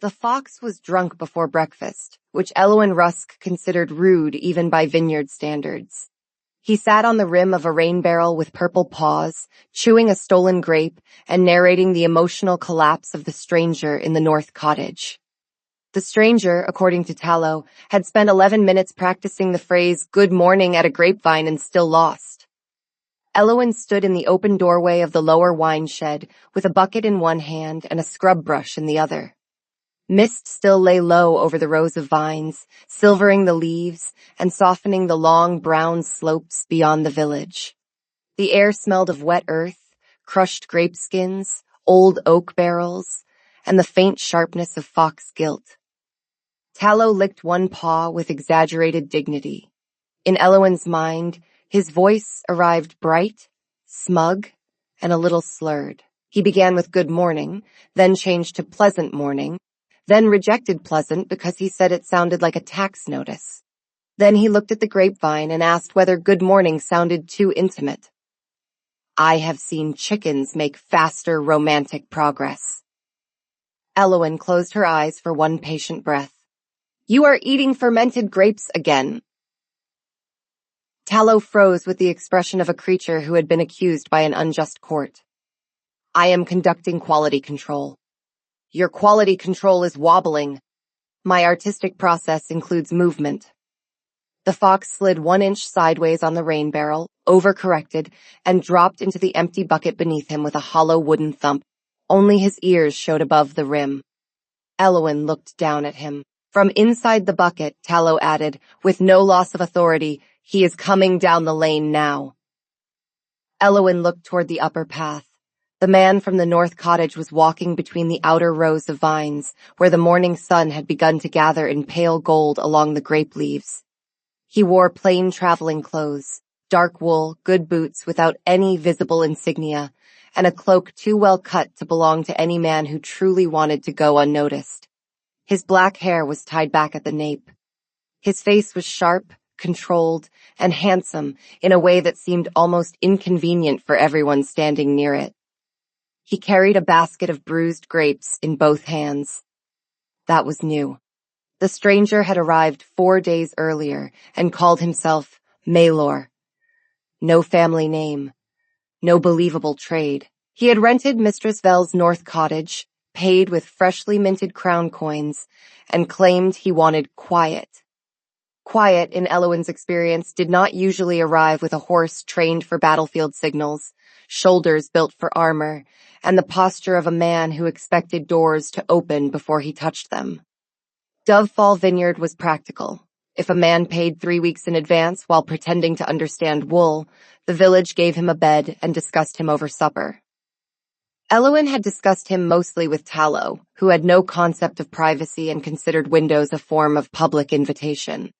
The fox was drunk before breakfast, which Elwyn Rusk considered rude even by vineyard standards. He sat on the rim of a rain barrel with purple paws, chewing a stolen grape and narrating the emotional collapse of the stranger in the north cottage. The stranger, according to Tallow, had spent 11 minutes practicing the phrase "good morning" at a grapevine and still lost. Elwyn stood in the open doorway of the lower wine shed with a bucket in one hand and a scrub brush in the other. Mist still lay low over the rows of vines, silvering the leaves and softening the long brown slopes beyond the village. The air smelled of wet earth, crushed grape skins, old oak barrels, and the faint sharpness of fox guilt. Tallow licked one paw with exaggerated dignity. In Elwyn's mind, his voice arrived bright, smug, and a little slurred. He began with "good morning," then changed to "pleasant morning," then rejected "pleasant" because he said it sounded like a tax notice. Then he looked at the grapevine and asked whether "good morning" sounded too intimate. "I have seen chickens make faster romantic progress." Elwyn closed her eyes for one patient breath. "You are eating fermented grapes again." Tallow froze with the expression of a creature who had been accused by an unjust court. "I am conducting quality control." "Your quality control is wobbling." "My artistic process includes movement." The fox slid 1 inch sideways on the rain barrel, overcorrected, and dropped into the empty bucket beneath him with a hollow wooden thump. Only his ears showed above the rim. Elwyn looked down at him. From inside the bucket, Tallow added, with no loss of authority, "He is coming down the lane now." Elwyn looked toward the upper path. The man from the north cottage was walking between the outer rows of vines, where the morning sun had begun to gather in pale gold along the grape leaves. He wore plain traveling clothes, dark wool, good boots without any visible insignia, and a cloak too well cut to belong to any man who truly wanted to go unnoticed. His black hair was tied back at the nape. His face was sharp, controlled, and handsome in a way that seemed almost inconvenient for everyone standing near it. He carried a basket of bruised grapes in both hands. That was new. The stranger had arrived 4 days earlier and called himself Maylor. No family name. No believable trade. He had rented Mistress Vell's north cottage, paid with freshly minted crown coins, and claimed he wanted quiet. Quiet, in Elwyn's experience, did not usually arrive with a horse trained for battlefield signals, shoulders built for armor, and the posture of a man who expected doors to open before he touched them. Dovefall Vineyard was practical. If a man paid 3 weeks in advance while pretending to understand wool, the village gave him a bed and discussed him over supper. Elwyn had discussed him mostly with Tallow, who had no concept of privacy and considered windows a form of public invitation.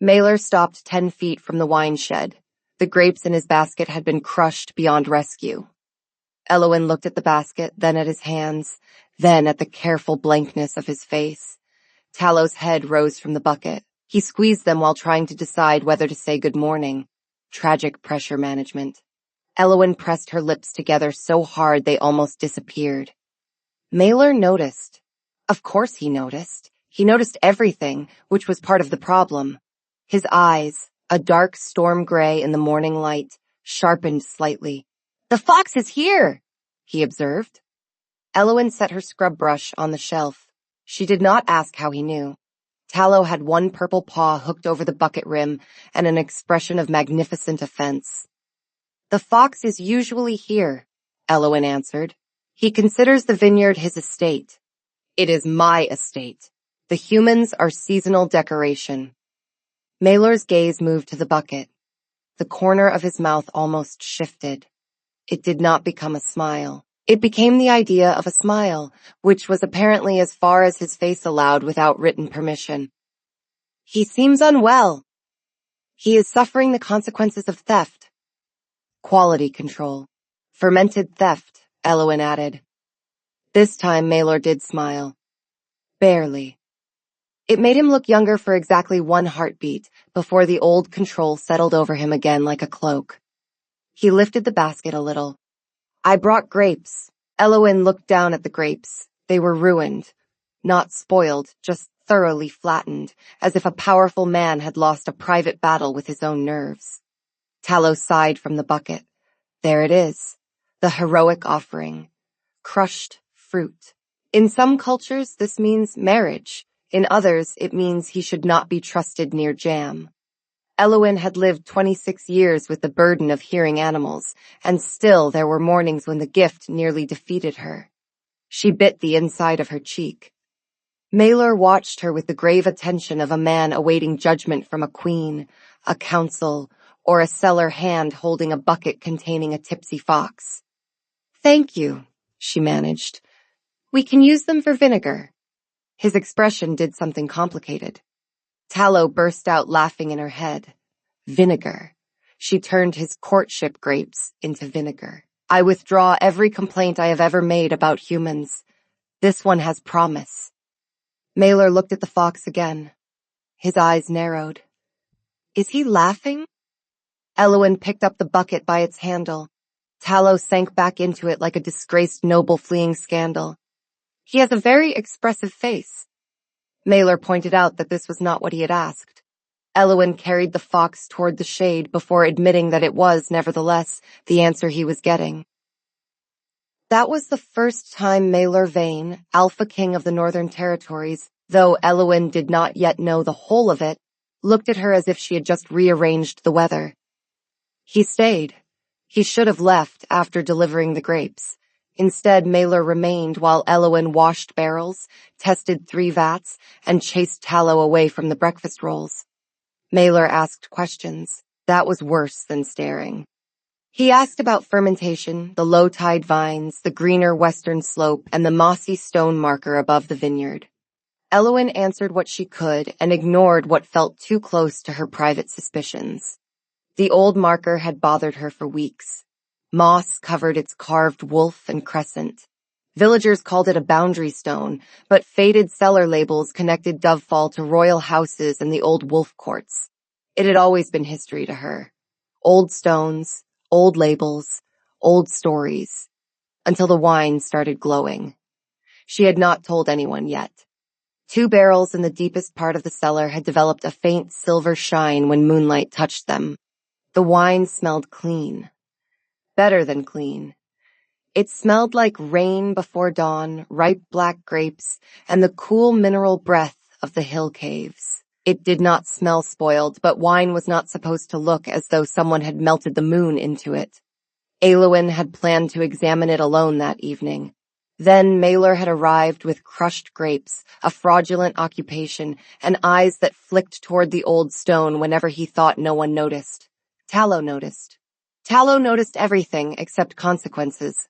Maylor stopped 10 feet from the wine shed. The grapes in his basket had been crushed beyond rescue. Elwyn looked at the basket, then at his hands, then at the careful blankness of his face. Tallow's head rose from the bucket. He squeezed them while trying to decide whether to say good morning. Tragic pressure management. Elwyn pressed her lips together so hard they almost disappeared. Maylor noticed. Of course he noticed. He noticed everything, which was part of the problem. His eyes, a dark storm gray in the morning light, sharpened slightly. "The fox is here," he observed. Elwyn set her scrub brush on the shelf. She did not ask how he knew. Tallow had one purple paw hooked over the bucket rim and an expression of magnificent offense. "The fox is usually here," Elwyn answered. "He considers the vineyard his estate. It is my estate. The humans are seasonal decoration." Maylor's gaze moved to the bucket. The corner of his mouth almost shifted. It did not become a smile. It became the idea of a smile, which was apparently as far as his face allowed without written permission. "He seems unwell." "He is suffering the consequences of theft." "Quality control. Fermented theft," Elwyn added. This time Maylor did smile. Barely. It made him look younger for exactly 1 heartbeat before the old control settled over him again like a cloak. He lifted the basket a little. "I brought grapes." Elwyn looked down at the grapes. They were ruined. Not spoiled, just thoroughly flattened, as if a powerful man had lost a private battle with his own nerves. Tallow sighed from the bucket. There it is, the heroic offering. Crushed fruit. In some cultures, this means marriage. In others, it means he should not be trusted near jam. Elowin had lived 26 years with the burden of hearing animals, and still there were mornings when the gift nearly defeated her. She bit the inside of her cheek. Maylor watched her with the grave attention of a man awaiting judgment from a queen, a council, or a cellar hand holding a bucket containing a tipsy fox. "Thank you," she managed. "We can use them for vinegar." His expression did something complicated. Tallow burst out laughing in her head. Vinegar. She turned his courtship grapes into vinegar. "I withdraw every complaint I have ever made about humans. This one has promise." Maylor looked at the fox again. His eyes narrowed. "Is he laughing?" Elowin picked up the bucket by its handle. Tallow sank back into it like a disgraced noble fleeing scandal. "He has a very expressive face." Maylor pointed out that this was not what he had asked. Elowin carried the fox toward the shade before admitting that it was, nevertheless, the answer he was getting. That was the first time Maylor Vane, Alpha King of the Northern Territories, though Elowin did not yet know the whole of it, looked at her as if she had just rearranged the weather. He stayed. He should have left after delivering the grapes. Instead, Maylor remained while Elowin washed barrels, tested 3 vats, and chased Tallow away from the breakfast rolls. Maylor asked questions. That was worse than staring. He asked about fermentation, the low-tide vines, the greener western slope, and the mossy stone marker above the vineyard. Elowin answered what she could and ignored what felt too close to her private suspicions. The old marker had bothered her for weeks. Moss covered its carved wolf and crescent. Villagers called it a boundary stone, but faded cellar labels connected Dovefall to royal houses and the old wolf courts. It had always been history to her. Old stones, old labels, old stories, until the wine started glowing. She had not told anyone yet. 2 barrels in the deepest part of the cellar had developed a faint silver shine when moonlight touched them. The wine smelled clean. Better than clean. It smelled like rain before dawn, ripe black grapes, and the cool mineral breath of the hill caves. It did not smell spoiled, but wine was not supposed to look as though someone had melted the moon into it. Elowin had planned to examine it alone that evening. Then Maylor had arrived with crushed grapes, a fraudulent occupation, and eyes that flicked toward the old stone whenever he thought no one noticed. Tallow noticed. Tallow noticed everything except consequences.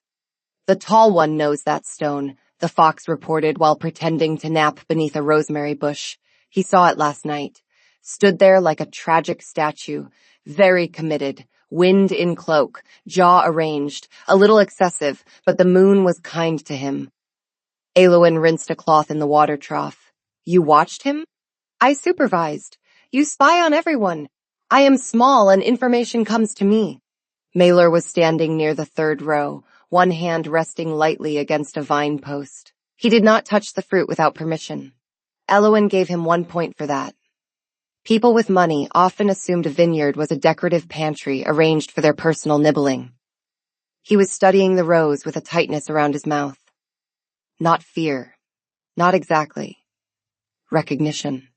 "The tall one knows that stone," the fox reported while pretending to nap beneath a rosemary bush. He saw it last night. Stood there like a tragic statue, very committed, wind in cloak, jaw arranged, a little excessive, but the moon was kind to him. Elowin rinsed a cloth in the water trough. "You watched him?" "I supervised. You spy on everyone. I am small and information comes to me." Maylor was standing near the 3rd row, one hand resting lightly against a vine post. He did not touch the fruit without permission. Elowin gave him 1 point for that. People with money often assumed a vineyard was a decorative pantry arranged for their personal nibbling. He was studying the rows with a tightness around his mouth. Not fear. Not exactly. Recognition.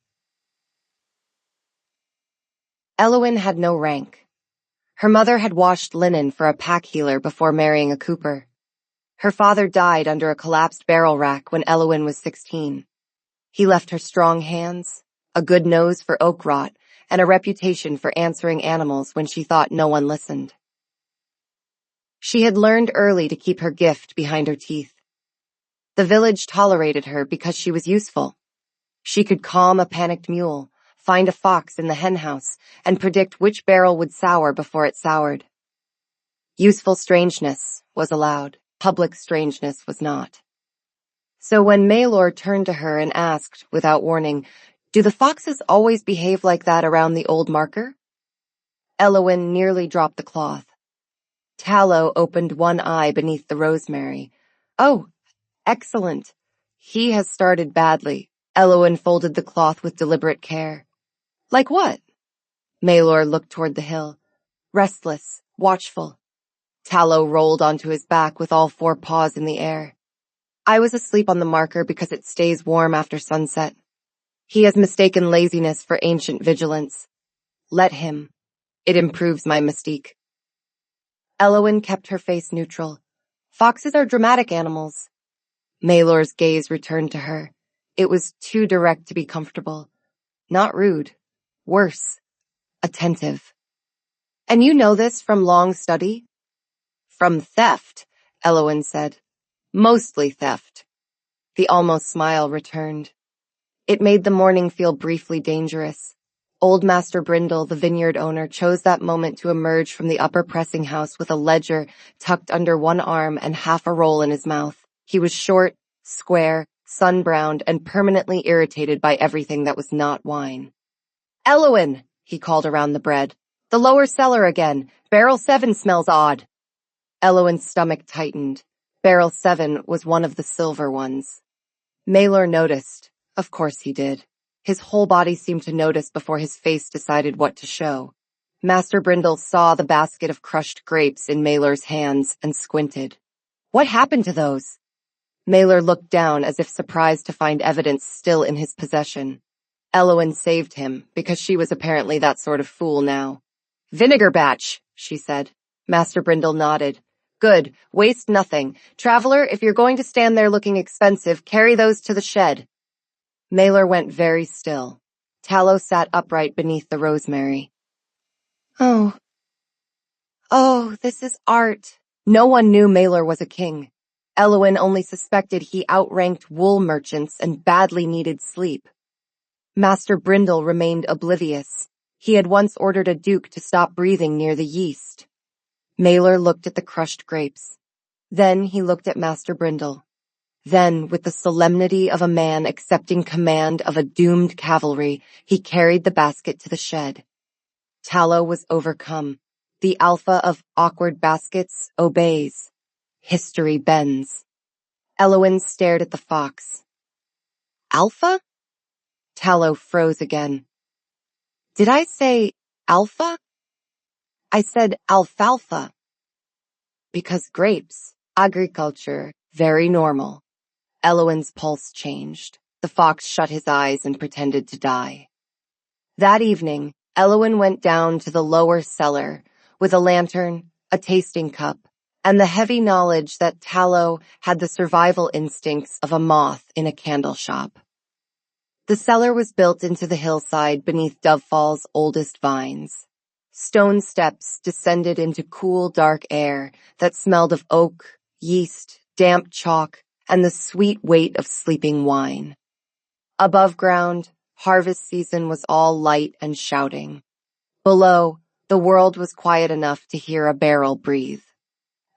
Elowin had no rank. Her mother had washed linen for a pack healer before marrying a cooper. Her father died under a collapsed barrel rack when Elowin was 16. He left her strong hands, a good nose for oak rot, and a reputation for answering animals when she thought no one listened. She had learned early to keep her gift behind her teeth. The village tolerated her because she was useful. She could calm a panicked mule, find a fox in the henhouse, and predict which barrel would sour before it soured. Useful strangeness was allowed. Public strangeness was not. So when Maylor turned to her and asked, without warning, "Do the foxes always behave like that around the old marker?" Elowin nearly dropped the cloth. Tallow opened one eye beneath the rosemary. "Oh, excellent. He has started badly. Eloin folded the cloth with deliberate care. Like what? Maelor looked toward the hill, restless, watchful. Tallow rolled onto his back with all 4 paws in the air. I was asleep on the marker because it stays warm after sunset. He has mistaken laziness for ancient vigilance. Let him. It improves my mystique. Eloin kept her face neutral. Foxes are dramatic animals. Maelor's gaze returned to her. It was too direct to be comfortable. Not rude. Worse. Attentive. And you know this from long study? From theft, Eloin said. Mostly theft. The almost smile returned. It made the morning feel briefly dangerous. Old Master Brindle, the vineyard owner, chose that moment to emerge from the upper pressing house with a ledger tucked under one arm and half a roll in his mouth. He was short, square, sun-browned, and permanently irritated by everything that was not wine. Eloin, he called around the bread. The lower cellar again. Barrel 7 smells odd. Eloin's stomach tightened. Barrel 7 was one of the silver ones. Maelor noticed. Of course he did. His whole body seemed to notice before his face decided what to show. Master Brindle saw the basket of crushed grapes in Maelor's hands and squinted. What happened to those? Maelor looked down as if surprised to find evidence still in his possession. Eloin saved him, because she was apparently that sort of fool now. Vinegar batch, she said. Master Brindle nodded. Good, waste nothing. Traveler, if you're going to stand there looking expensive, carry those to the shed. Maelor went very still. Tallow sat upright beneath the rosemary. Oh, this is art. No one knew Maelor was a king. Eloin only suspected he outranked wool merchants and badly needed sleep. Master Brindle remained oblivious. He had once ordered a duke to stop breathing near the yeast. Maelor looked at the crushed grapes. Then he looked at Master Brindle. Then, with the solemnity of a man accepting command of a doomed cavalry, he carried the basket to the shed. Tallow was overcome. The alpha of awkward baskets obeys. History bends. Eloin stared at the fox. Alpha? Tallow froze again. Did I say alpha? I said alfalfa. Because grapes, agriculture, very normal. Eloin's pulse changed. The fox shut his eyes and pretended to die. That evening, Eloin went down to the lower cellar with a lantern, a tasting cup, and the heavy knowledge that Tallow had the survival instincts of a moth in a candle shop. The cellar was built into the hillside beneath Dovefall's oldest vines. Stone steps descended into cool, dark air that smelled of oak, yeast, damp chalk, and the sweet weight of sleeping wine. Above ground, harvest season was all light and shouting. Below, the world was quiet enough to hear a barrel breathe.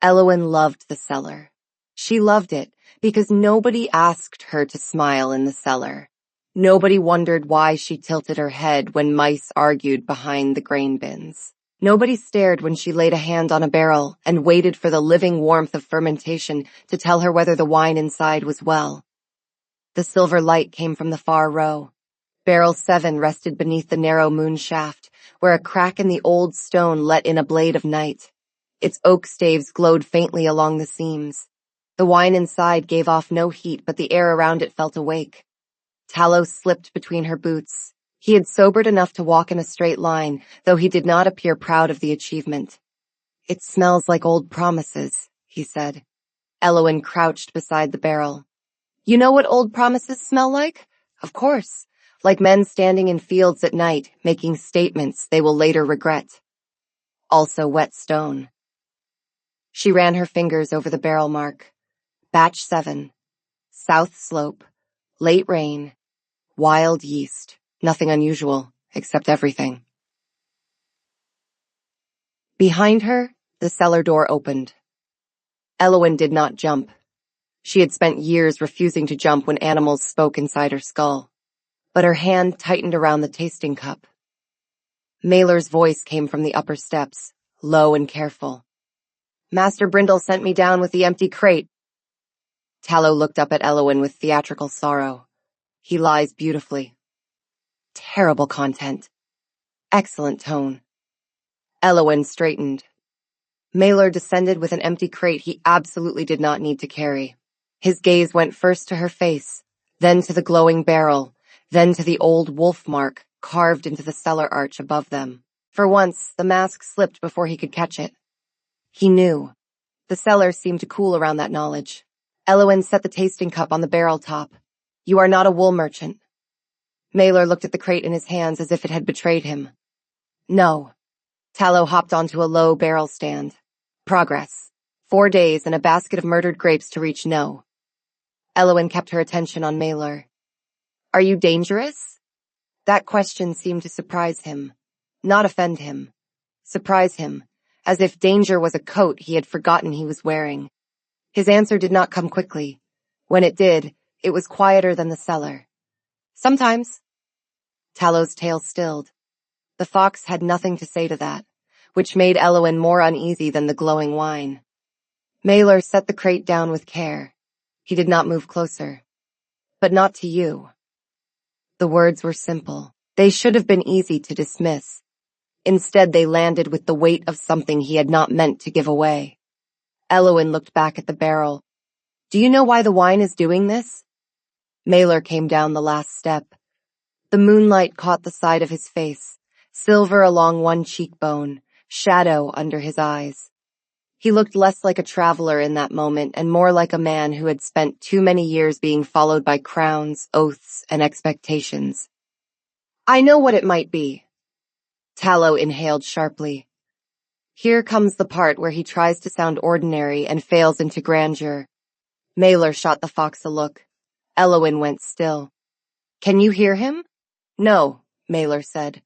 Eloin loved the cellar. She loved it because nobody asked her to smile in the cellar. Nobody wondered why she tilted her head when mice argued behind the grain bins. Nobody stared when she laid a hand on a barrel and waited for the living warmth of fermentation to tell her whether the wine inside was well. The silver light came from the far row. Barrel 7 rested beneath the narrow moon shaft, where a crack in the old stone let in a blade of night. Its oak staves glowed faintly along the seams. The wine inside gave off no heat, but the air around it felt awake. Tallow slipped between her boots. He had sobered enough to walk in a straight line, though he did not appear proud of the achievement. It smells like old promises, he said. Eloin crouched beside the barrel. You know what old promises smell like? Of course. Like men standing in fields at night, making statements they will later regret. Also wet stone. She ran her fingers over the barrel mark. Batch 7. South slope. Late rain. Wild yeast. Nothing unusual, except everything. Behind her, the cellar door opened. Eloin did not jump. She had spent years refusing to jump when animals spoke inside her skull. But her hand tightened around the tasting cup. Maelor's voice came from the upper steps, low and careful. Master Brindle sent me down with the empty crate. Tallow looked up at Elowen with theatrical sorrow. He lies beautifully. Terrible content. Excellent tone. Elowen straightened. Maylor descended with an empty crate he absolutely did not need to carry. His gaze went first to her face, then to the glowing barrel, then to the old wolf mark carved into the cellar arch above them. For once, the mask slipped before he could catch it. He knew. The cellar seemed to cool around that knowledge. Elowen set the tasting cup on the barrel top. You are not a wool merchant. Maylor looked at the crate in his hands as if it had betrayed him. No. Tallow hopped onto a low barrel stand. Progress. 4 days and a basket of murdered grapes to reach no. Elowen kept her attention on Maylor. Are you dangerous? That question seemed to surprise him, not offend him. Surprise him, as if danger was a coat he had forgotten he was wearing. His answer did not come quickly. When it did, it was quieter than the cellar. Sometimes. Tallow's tail stilled. The fox had nothing to say to that, which made Elowen more uneasy than the glowing wine. Maylor set the crate down with care. He did not move closer. But not to you. The words were simple. They should have been easy to dismiss. Instead, they landed with the weight of something he had not meant to give away. Elowen looked back at the barrel. Do you know why the wine is doing this? Maylor came down the last step. The moonlight caught the side of his face, silver along one cheekbone, shadow under his eyes. He looked less like a traveler in that moment and more like a man who had spent too many years being followed by crowns, oaths, and expectations. I know what it might be. Tallow inhaled sharply. Here comes the part where he tries to sound ordinary and fails into grandeur. Maylor shot the fox a look. Elowen went still. Can you hear him? No, Maylor said.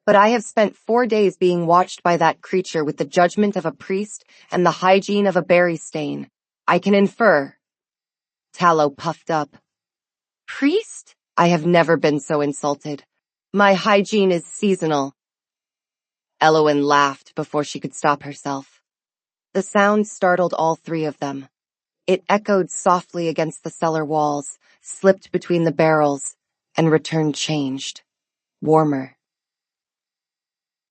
But I have spent 4 days being watched by that creature with the judgment of a priest and the hygiene of a berry stain. I can infer. Tallow puffed up. Priest? I have never been so insulted. My hygiene is seasonal. Elowen laughed before she could stop herself. The sound startled all 3 of them. It echoed softly against the cellar walls, slipped between the barrels, and returned changed, warmer.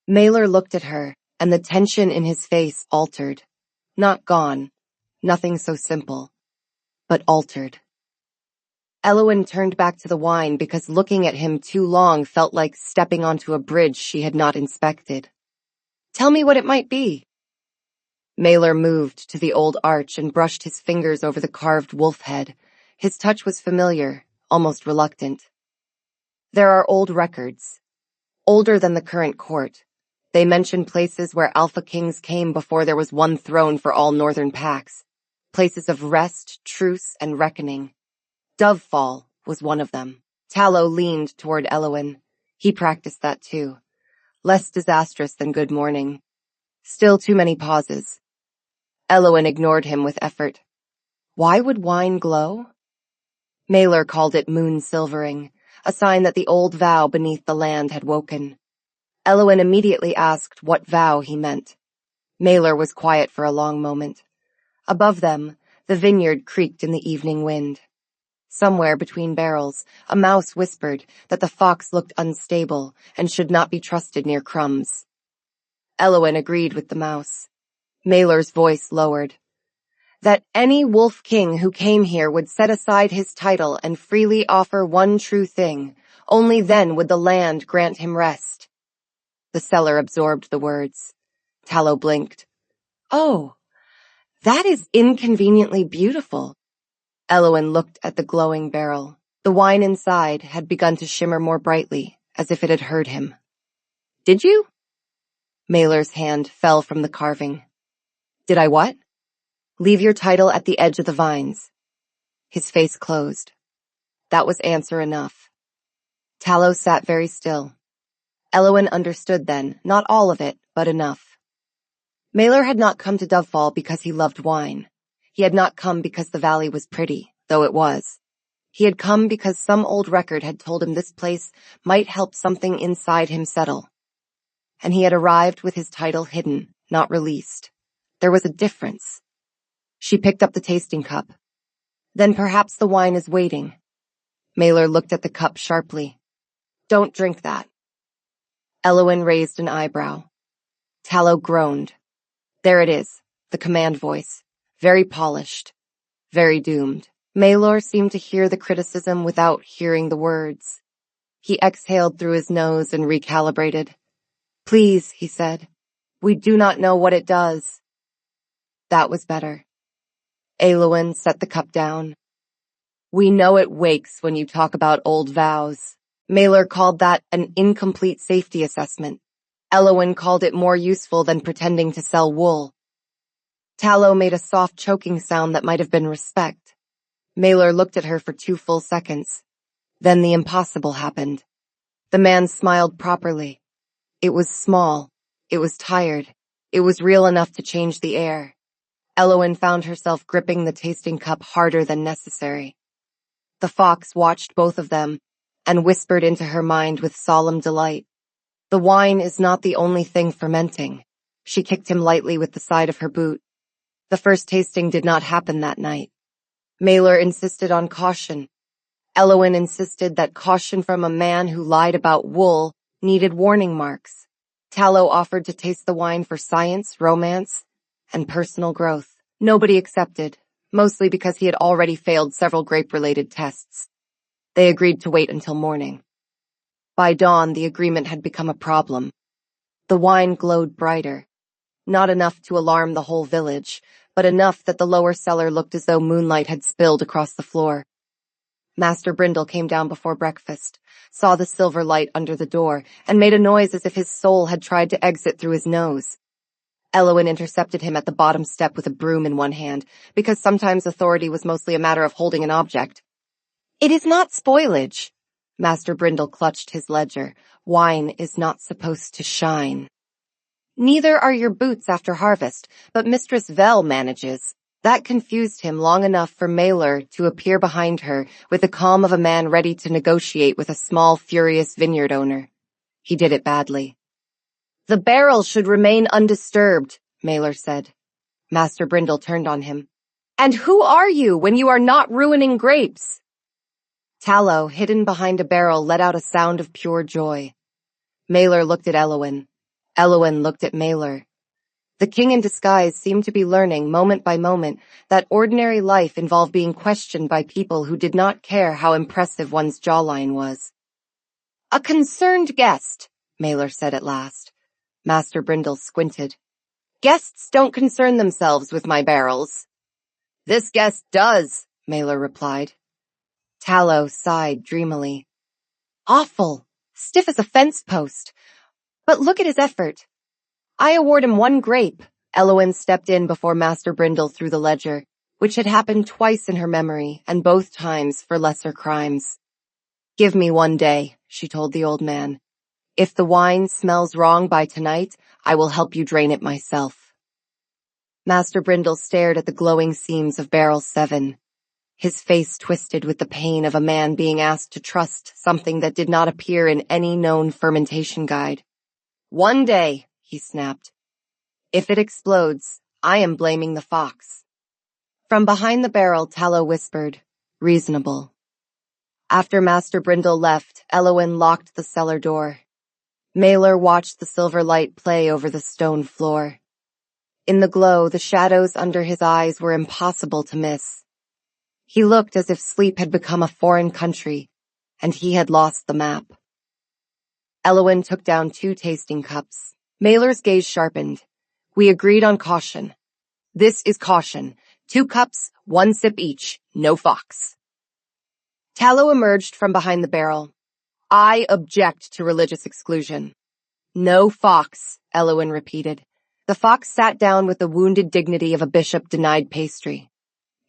Maylor looked at her, and the tension in his face altered. Not gone, nothing so simple, but altered. Elowen turned back to the wine because looking at him too long felt like stepping onto a bridge she had not inspected. Tell me what it might be. Maylor moved to the old arch and brushed his fingers over the carved wolf head. His touch was familiar, almost reluctant. There are old records, older than the current court. They mention places where alpha kings came before there was one throne for all northern packs. Places of rest, truce, and reckoning. Dovefall was one of them. Tallow leaned toward Elowen. He practiced that too. Less disastrous than good morning. Still too many pauses. Elowen ignored him with effort. Why would wine glow? Maylor called it moon silvering, a sign that the old vow beneath the land had woken. Elowen immediately asked what vow he meant. Maylor was quiet for a long moment. Above them, the vineyard creaked in the evening wind. Somewhere between barrels, a mouse whispered that the fox looked unstable and should not be trusted near crumbs. Elowen agreed with the mouse. Maylor's voice lowered. That any wolf king who came here would set aside his title and freely offer one true thing. Only then would the land grant him rest. The cellar absorbed the words. Tallow blinked. Oh, that is inconveniently beautiful. Elowen looked at the glowing barrel. The wine inside had begun to shimmer more brightly, as if it had heard him. Did you? Maylor's hand fell from the carving. Did I what? Leave your title at the edge of the vines. His face closed. That was answer enough. Tallow sat very still. Elowen understood then, not all of it, but enough. Maylor had not come to Dovefall because he loved wine. He had not come because the valley was pretty, though it was. He had come because some old record had told him this place might help something inside him settle. And he had arrived with his title hidden, not released. There was a difference. She picked up the tasting cup. Then perhaps the wine is waiting. Mailer looked at the cup sharply. Don't drink that. Elowen raised an eyebrow. Tallow groaned. There it is, the command voice. Very polished. Very doomed. Maelor seemed to hear the criticism without hearing the words. He exhaled through his nose and recalibrated. Please, he said. We do not know what it does. That was better. Elowen set the cup down. We know it wakes when you talk about old vows. Maelor called that an incomplete safety assessment. Elowen called it more useful than pretending to sell wool. Tallow made a soft choking sound that might have been respect. Maelor looked at her for 2 full seconds. Then the impossible happened. The man smiled properly. It was small. It was tired. It was real enough to change the air. Elowen found herself gripping the tasting cup harder than necessary. The fox watched both of them and whispered into her mind with solemn delight. The wine is not the only thing fermenting. She kicked him lightly with the side of her boot. The first tasting did not happen that night. Maelor insisted on caution. Elowen insisted that caution from a man who lied about wool needed warning marks. Tallow offered to taste the wine for science, romance, and personal growth. Nobody accepted, mostly because he had already failed several grape-related tests. They agreed to wait until morning. By dawn, the agreement had become a problem. The wine glowed brighter. Not enough to alarm the whole village, but enough that the lower cellar looked as though moonlight had spilled across the floor. Master Brindle came down before breakfast, saw the silver light under the door, and made a noise as if his soul had tried to exit through his nose. Elowen intercepted him at the bottom step with a broom in one hand, because sometimes authority was mostly a matter of holding an object. It is not spoilage. Master Brindle clutched his ledger. Wine is not supposed to shine. Neither are your boots after harvest, but Mistress Vel manages. That confused him long enough for Maelor to appear behind her with the calm of a man ready to negotiate with a small, furious vineyard owner. He did it badly. The barrel should remain undisturbed, Maelor said. Master Brindle turned on him. And who are you when you are not ruining grapes? Tallow, hidden behind a barrel, let out a sound of pure joy. Maelor looked at Elowen. Elowen looked at Maelor. The king in disguise seemed to be learning, moment by moment, that ordinary life involved being questioned by people who did not care how impressive one's jawline was. A concerned guest, Maelor said at last. Master Brindle squinted. Guests don't concern themselves with my barrels. This guest does, Maelor replied. Tallow sighed dreamily. Awful, stiff as a fence post. But look at his effort. I award him 1 grape. Elowen stepped in before Master Brindle threw the ledger, which had happened twice in her memory, and both times for lesser crimes. Give me 1 day, she told the old man. If the wine smells wrong by tonight, I will help you drain it myself. Master Brindle stared at the glowing seams of barrel 7. His face twisted with the pain of a man being asked to trust something that did not appear in any known fermentation guide. 1 day, he snapped. If it explodes, I am blaming the fox. From behind the barrel, Tallow whispered, reasonable. After Master Brindle left, Elowen locked the cellar door. Maelor watched the silver light play over the stone floor. In the glow, the shadows under his eyes were impossible to miss. He looked as if sleep had become a foreign country, and he had lost the map. Elowen took down 2 tasting cups. Maelor's gaze sharpened. We agreed on caution. This is caution. 2 cups, 1 sip each. No fox. Tallow emerged from behind the barrel. I object to religious exclusion. No fox, Elowen repeated. The fox sat down with the wounded dignity of a bishop denied pastry.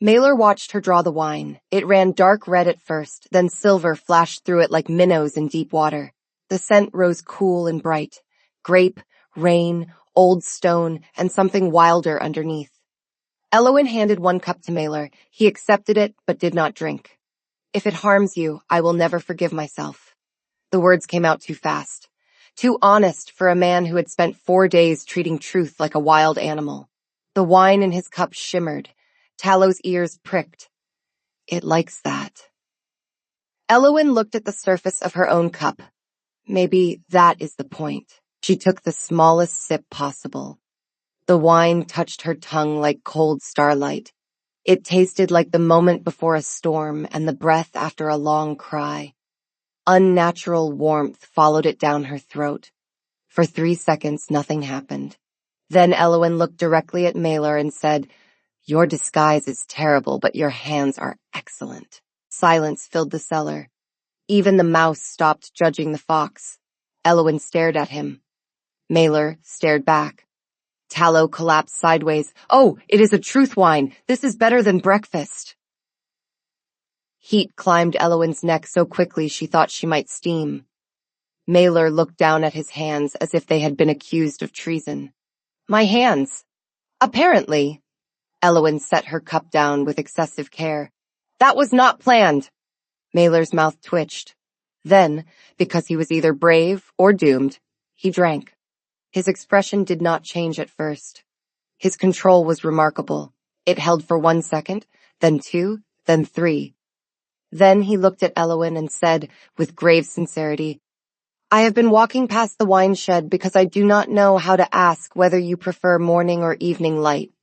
Maelor watched her draw the wine. It ran dark red at first, then silver flashed through it like minnows in deep water. The scent rose cool and bright. Grape, rain, old stone, and something wilder underneath. Elowen handed 1 cup to Maelor. He accepted it, but did not drink. If it harms you, I will never forgive myself. The words came out too fast. Too honest for a man who had spent 4 days treating truth like a wild animal. The wine in his cup shimmered. Tallow's ears pricked. It likes that. Elowen looked at the surface of her own cup. Maybe that is the point. She took the smallest sip possible. The wine touched her tongue like cold starlight. It tasted like the moment before a storm and the breath after a long cry. Unnatural warmth followed it down her throat. For 3 seconds, nothing happened. Then Elowen looked directly at Malor and said, "Your disguise is terrible, but your hands are excellent." Silence filled the cellar. Even the mouse stopped judging the fox. Elowen stared at him. Malor stared back. Tallow collapsed sideways. "Oh, it is a truth wine. This is better than breakfast." Heat climbed Elowen's neck so quickly she thought she might steam. Malor looked down at his hands as if they had been accused of treason. "My hands." "Apparently." Elowen set her cup down with excessive care. "That was not planned." Malor's mouth twitched. Then, because he was either brave or doomed, he drank. His expression did not change at first. His control was remarkable. It held for 1 second, then 2, then 3. Then he looked at Elowen and said, with grave sincerity, "I have been walking past the wine shed because I do not know how to ask whether you prefer morning or evening light."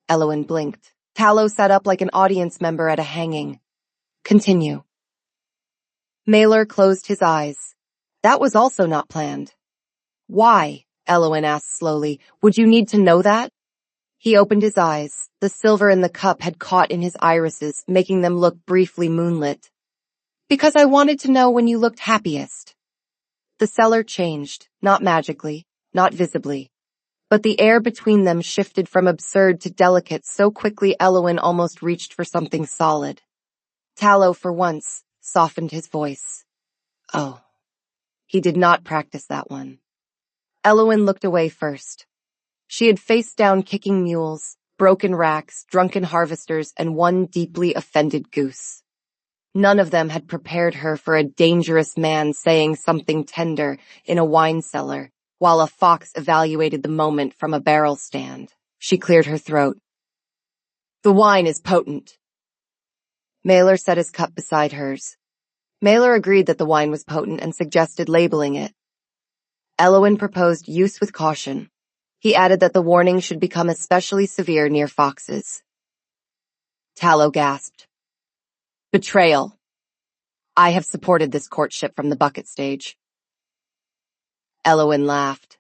Elowen blinked. Tallow sat up like an audience member at a hanging. "Continue." Malor closed his eyes. "That was also not planned." "Why?" Elowen asked slowly. "Would you need to know that?" He opened his eyes. The silver in the cup had caught in his irises, making them look briefly moonlit. "Because I wanted to know when you looked happiest." The cellar changed, not magically, not visibly. But the air between them shifted from absurd to delicate so quickly Elowen almost reached for something solid. Tallow, for once, softened his voice. Oh. He did not practice that one. Elowen looked away first. She had faced down kicking mules, broken racks, drunken harvesters, and one deeply offended goose. None of them had prepared her for a dangerous man saying something tender in a wine cellar, while a fox evaluated the moment from a barrel stand. She cleared her throat. "The wine is potent." Malor set his cup beside hers. Malor agreed that the wine was potent and suggested labeling it. Elowen proposed use with caution. He added that the warning should become especially severe near foxes. Tallow gasped. "Betrayal. I have supported this courtship from the bucket stage." Elowen laughed.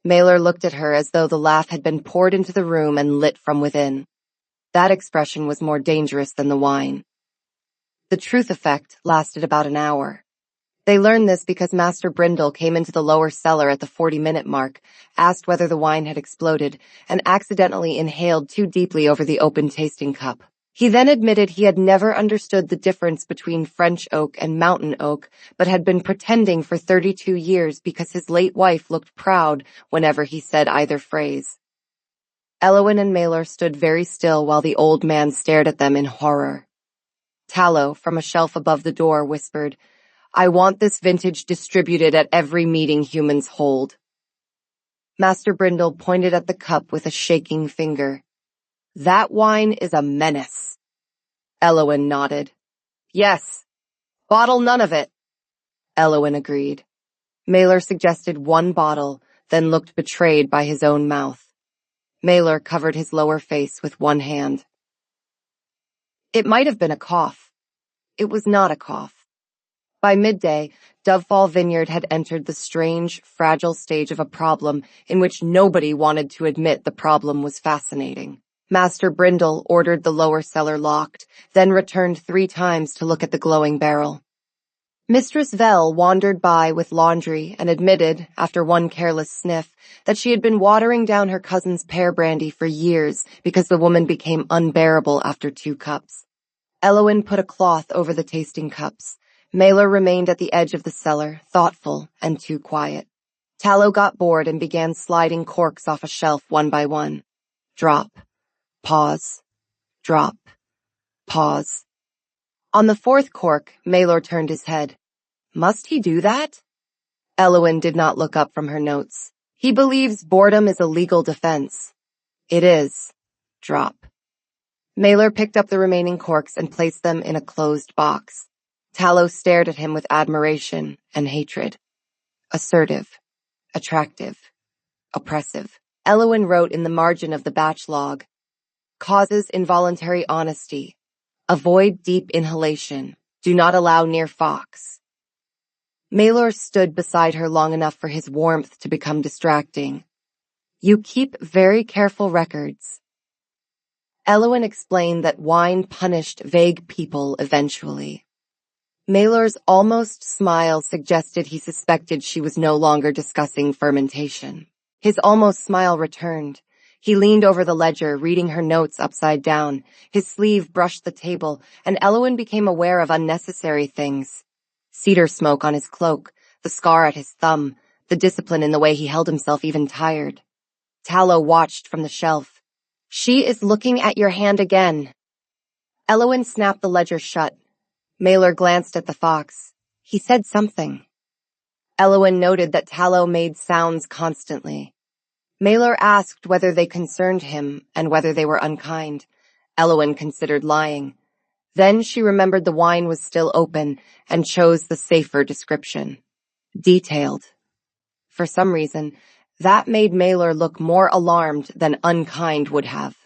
Malor looked at her as though the laugh had been poured into the room and lit from within. That expression was more dangerous than the wine. The truth effect lasted about an hour. They learned this because Master Brindle came into the lower cellar at the 40-minute mark, asked whether the wine had exploded, and accidentally inhaled too deeply over the open tasting cup. He then admitted he had never understood the difference between French oak and mountain oak, but had been pretending for 32 years because his late wife looked proud whenever he said either phrase. Elowen and Malor stood very still while the old man stared at them in horror. Tallow, from a shelf above the door, whispered, "I want this vintage distributed at every meeting humans hold." Master Brindle pointed at the cup with a shaking finger. "That wine is a menace." Elowen nodded. "Yes. Bottle none of it." Elowen agreed. Malor suggested 1 bottle, then looked betrayed by his own mouth. Malor covered his lower face with one hand. It might have been a cough. It was not a cough. By midday, Dovefall Vineyard had entered the strange, fragile stage of a problem in which nobody wanted to admit the problem was fascinating. Master Brindle ordered the lower cellar locked, then returned 3 times to look at the glowing barrel. Mistress Vell wandered by with laundry and admitted, after one careless sniff, that she had been watering down her cousin's pear brandy for years because the woman became unbearable after 2 cups. Elowen put a cloth over the tasting cups. Malor remained at the edge of the cellar, thoughtful and too quiet. Tallow got bored and began sliding corks off a shelf one by one. Drop. Pause. Drop. Pause. On the 4th cork, Malor turned his head. Must he do that? Elowen did not look up from her notes. He believes boredom is a legal defense. It is. Drop. Mailer picked up the remaining corks and placed them in a closed box. Tallow stared at him with admiration and hatred. Assertive, attractive, oppressive. Elowin wrote in the margin of the batch log, causes involuntary honesty. Avoid deep inhalation. Do not allow near fox. Maylor stood beside her long enough for his warmth to become distracting. You keep very careful records. Elowin explained that wine punished vague people eventually. Maylor's almost smile suggested he suspected she was no longer discussing fermentation. His almost smile returned. He leaned over the ledger, reading her notes upside down. His sleeve brushed the table, and Elowin became aware of unnecessary things. Cedar smoke on his cloak, the scar at his thumb, the discipline in the way he held himself even tired. Tallow watched from the shelf. She is looking at your hand again. Elowin snapped the ledger shut. Maylor glanced at the fox. He said something. Elowin noted that Tallow made sounds constantly. Maylor asked whether they concerned him and whether they were unkind. Elowin considered lying. Then she remembered the wine was still open and chose the safer description. Detailed. For some reason, that made Maylor look more alarmed than unkind would have.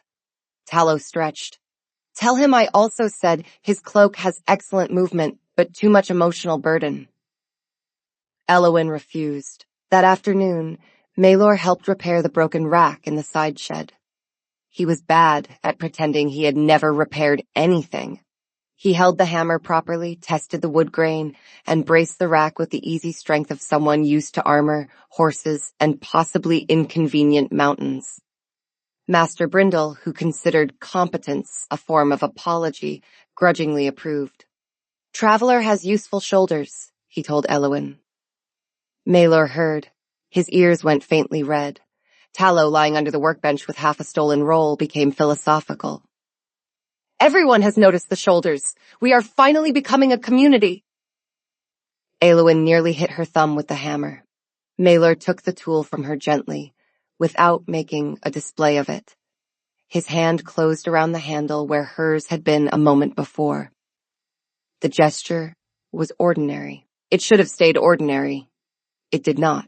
Tallow stretched. Tell him I also said his cloak has excellent movement, but too much emotional burden. Elowin refused. That afternoon, Maylor helped repair the broken rack in the side shed. He was bad at pretending he had never repaired anything. He held the hammer properly, tested the wood grain, and braced the rack with the easy strength of someone used to armor, horses, and possibly inconvenient mountains. Master Brindle, who considered competence a form of apology, grudgingly approved. Traveler has useful shoulders, he told Elowin. Maylor heard. His ears went faintly red. Tallow, lying under the workbench with half a stolen roll, became philosophical. Everyone has noticed the shoulders. We are finally becoming a community. Elowin nearly hit her thumb with the hammer. Maylor took the tool from her gently, without making a display of it. His hand closed around the handle where hers had been a moment before. The gesture was ordinary. It should have stayed ordinary. It did not.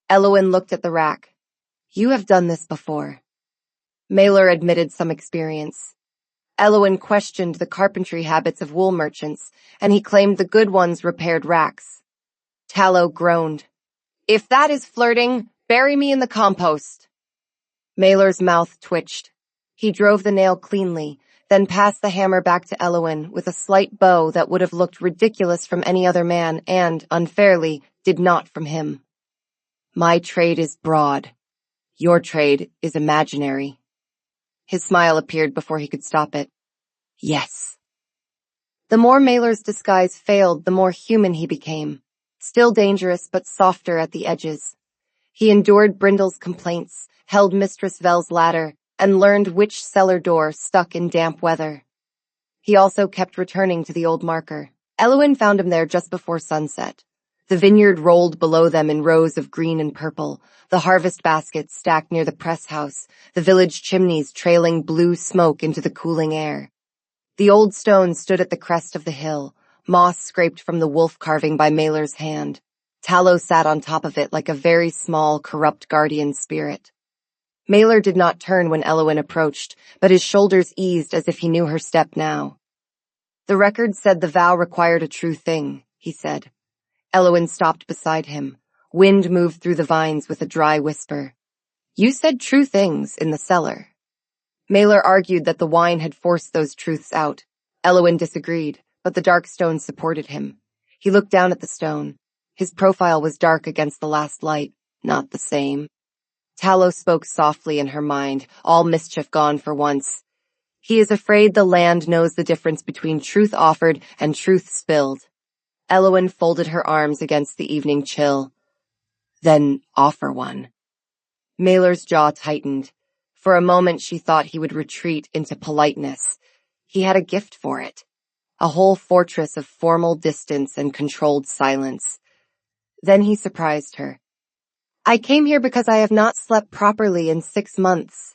Elowin looked at the rack. You have done this before. Maylor admitted some experience. Elowin questioned the carpentry habits of wool merchants, and he claimed the good ones repaired racks. Tallow groaned. If that is flirting, bury me in the compost. Maylor's mouth twitched. He drove the nail cleanly, then passed the hammer back to Elowin with a slight bow that would have looked ridiculous from any other man and, unfairly, did not from him. My trade is broad. Your trade is imaginary. His smile appeared before he could stop it. Yes. The more Maylor's disguise failed, the more human he became. Still dangerous, but softer at the edges. He endured Brindle's complaints, held Mistress Vel's ladder, and learned which cellar door stuck in damp weather. He also kept returning to the old marker. Elowin found him there just before sunset. The vineyard rolled below them in rows of green and purple, the harvest baskets stacked near the press house, the village chimneys trailing blue smoke into the cooling air. The old stone stood at the crest of the hill, moss scraped from the wolf carving by Maylor's hand. Tallow sat on top of it like a very small, corrupt guardian spirit. Maylor did not turn when Elowin approached, but his shoulders eased as if he knew her step now. The record said the vow required a true thing, he said. Elowin stopped beside him. Wind moved through the vines with a dry whisper. You said true things in the cellar. Maylor argued that the wine had forced those truths out. Elowin disagreed, but the dark stone supported him. He looked down at the stone. His profile was dark against the last light, not the same. Tallow spoke softly in her mind, all mischief gone for once. He is afraid the land knows the difference between truth offered and truth spilled. Elowin folded her arms against the evening chill. Then offer one. Maylor's jaw tightened. For a moment she thought he would retreat into politeness. He had a gift for it. A whole fortress of formal distance and controlled silence. Then he surprised her. I came here because I have not slept properly in 6 months.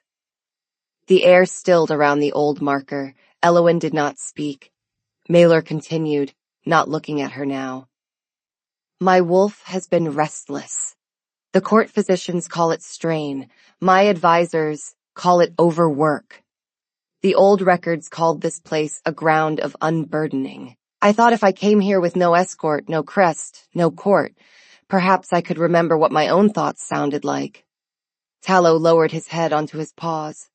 The air stilled around the old marker. Elowen did not speak. Malor continued, not looking at her now. My wolf has been restless. The court physicians call it strain. My advisors call it overwork. The old records called this place a ground of unburdening. I thought if I came here with no escort, no crest, no court, perhaps I could remember what my own thoughts sounded like. Tallow lowered his head onto his paws.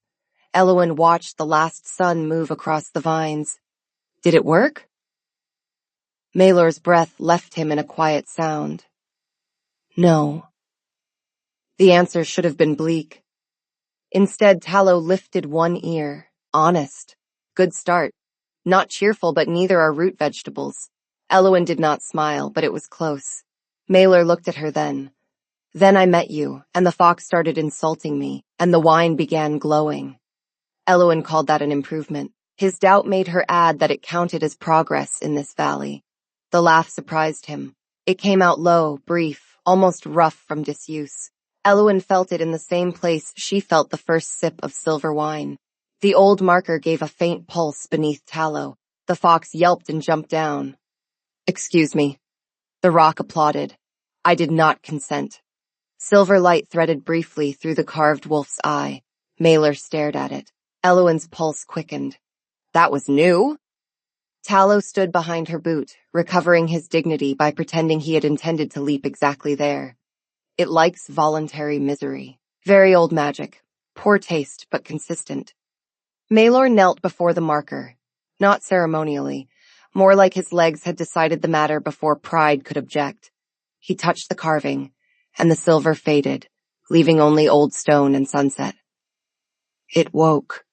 Elowen watched the last sun move across the vines. Did it work? Malor's breath left him in a quiet sound. No. The answer should have been bleak. Instead, Tallow lifted one ear. Honest. Good start. Not cheerful, but neither are root vegetables. Elowen did not smile, but it was close. Malor looked at her then. Then I met you, and the fox started insulting me, and the wine began glowing. Elowen called that an improvement. His doubt made her add that it counted as progress in this valley. The laugh surprised him. It came out low, brief, almost rough from disuse. Elowen felt it in the same place she felt the first sip of silver wine. The old marker gave a faint pulse beneath Tallow. The fox yelped and jumped down. Excuse me. The rock applauded. I did not consent. Silver light threaded briefly through the carved wolf's eye. Malor stared at it. Elowen's pulse quickened. That was new? Tallow stood behind her boot, recovering his dignity by pretending he had intended to leap exactly there. It likes voluntary misery. Very old magic. Poor taste, but consistent. Malor knelt before the marker. Not ceremonially. More like his legs had decided the matter before pride could object. He touched the carving, and the silver faded, leaving only old stone and sunset. It woke.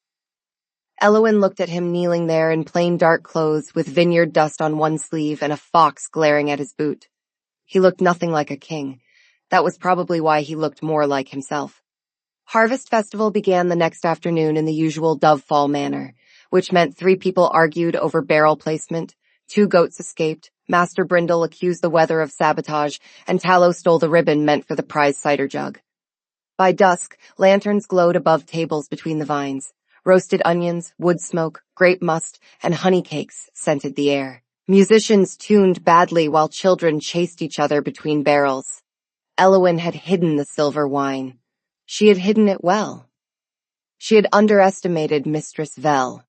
Elowen looked at him kneeling there in plain dark clothes with vineyard dust on one sleeve and a fox glaring at his boot. He looked nothing like a king. That was probably why he looked more like himself. Harvest Festival began the next afternoon in the usual Dovefall manner, which meant 3 people argued over barrel placement, 2 goats escaped, Master Brindle accused the weather of sabotage, and Tallow stole the ribbon meant for the prize cider jug. By dusk, lanterns glowed above tables between the vines. Roasted onions, wood smoke, grape must, and honey cakes scented the air. Musicians tuned badly while children chased each other between barrels. Elowen had hidden the silver wine. She had hidden it well. She had underestimated Mistress Vel.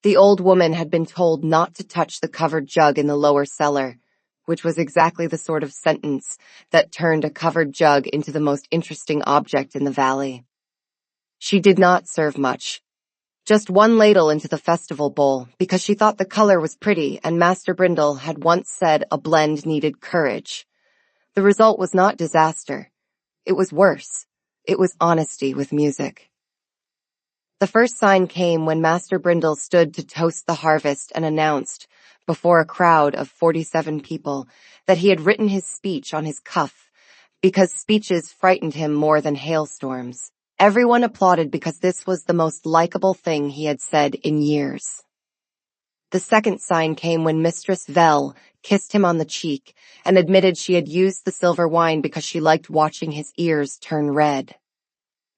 The old woman had been told not to touch the covered jug in the lower cellar, which was exactly the sort of sentence that turned a covered jug into the most interesting object in the valley. She did not serve much. Just 1 ladle into the festival bowl, because she thought the color was pretty and Master Brindle had once said a blend needed courage. The result was not disaster. It was worse. It was honesty with music. The first sign came when Master Brindle stood to toast the harvest and announced, before a crowd of 47 people, that he had written his speech on his cuff, because speeches frightened him more than hailstorms. Everyone applauded because this was the most likable thing he had said in years. The second sign came when Mistress Vel kissed him on the cheek and admitted she had used the silver wine because she liked watching his ears turn red.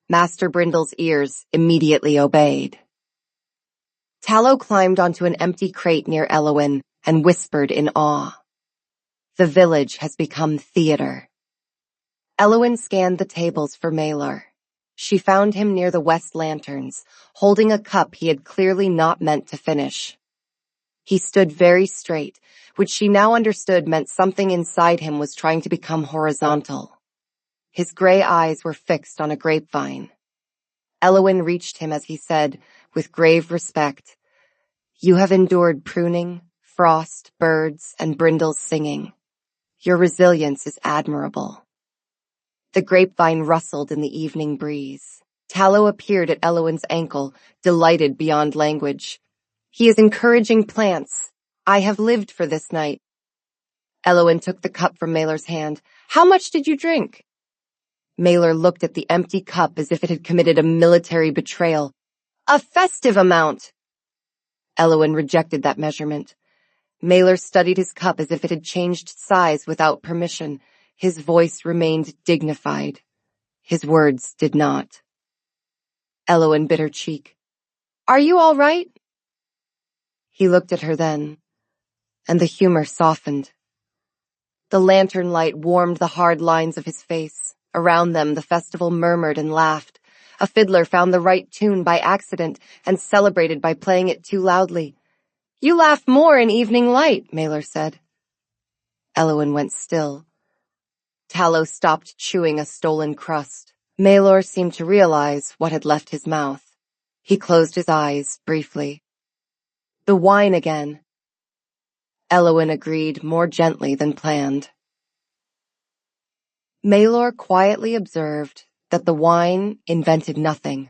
Master Brindle's ears immediately obeyed. Tallow climbed onto an empty crate near Elowen and whispered in awe. The village has become theater. Elowen scanned the tables for Malor. She found him near the west lanterns, holding a cup he had clearly not meant to finish. He stood very straight, which she now understood meant something inside him was trying to become horizontal. His gray eyes were fixed on a grapevine. Elowen reached him as he said, with grave respect, You have endured pruning, frost, birds, and Brindle's singing. Your resilience is admirable. The grapevine rustled in the evening breeze. Tallow appeared at Elowen's ankle, delighted beyond language. He is encouraging plants. I have lived for this night. Elowen took the cup from Malor's hand. How much did you drink? Malor looked at the empty cup as if it had committed a military betrayal. A festive amount. Elowen rejected that measurement. Malor studied his cup as if it had changed size without permission. His voice remained dignified. His words did not. Elowen bit her cheek. Are you all right? He looked at her then, and the humor softened. The lantern light warmed the hard lines of his face. Around them, the festival murmured and laughed. A fiddler found the right tune by accident and celebrated by playing it too loudly. You laugh more in evening light, Malor said. Elowin went still. Tallow stopped chewing a stolen crust. Malor seemed to realize what had left his mouth. He closed his eyes briefly. The wine again. Elowin agreed more gently than planned. Malor quietly observed that the wine invented nothing.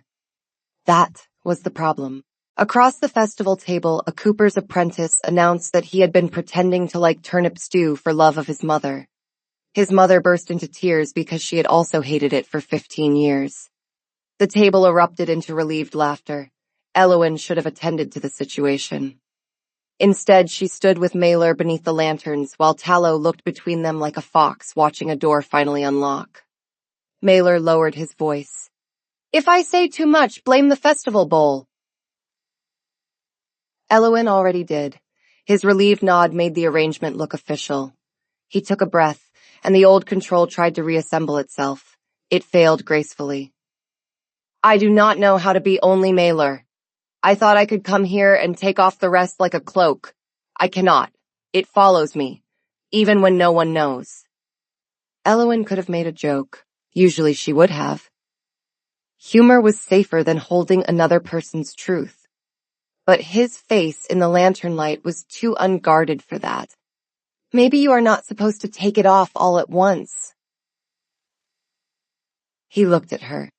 That was the problem. Across the festival table, a cooper's apprentice announced that he had been pretending to like turnip stew for love of his mother. His mother burst into tears because she had also hated it for 15 years. The table erupted into relieved laughter. Elowin should have attended to the situation. Instead, she stood with Malor beneath the lanterns while Tallow looked between them like a fox watching a door finally unlock. Malor lowered his voice. If I say too much, blame the festival bowl. Elowin already did. His relieved nod made the arrangement look official. He took a breath, and the old control tried to reassemble itself. It failed gracefully. I do not know how to be only Malor. I thought I could come here and take off the rest like a cloak. I cannot. It follows me, even when no one knows. Elowin could have made a joke. Usually she would have. Humor was safer than holding another person's truth. But his face in the lantern light was too unguarded for that. Maybe you are not supposed to take it off all at once. He looked at her.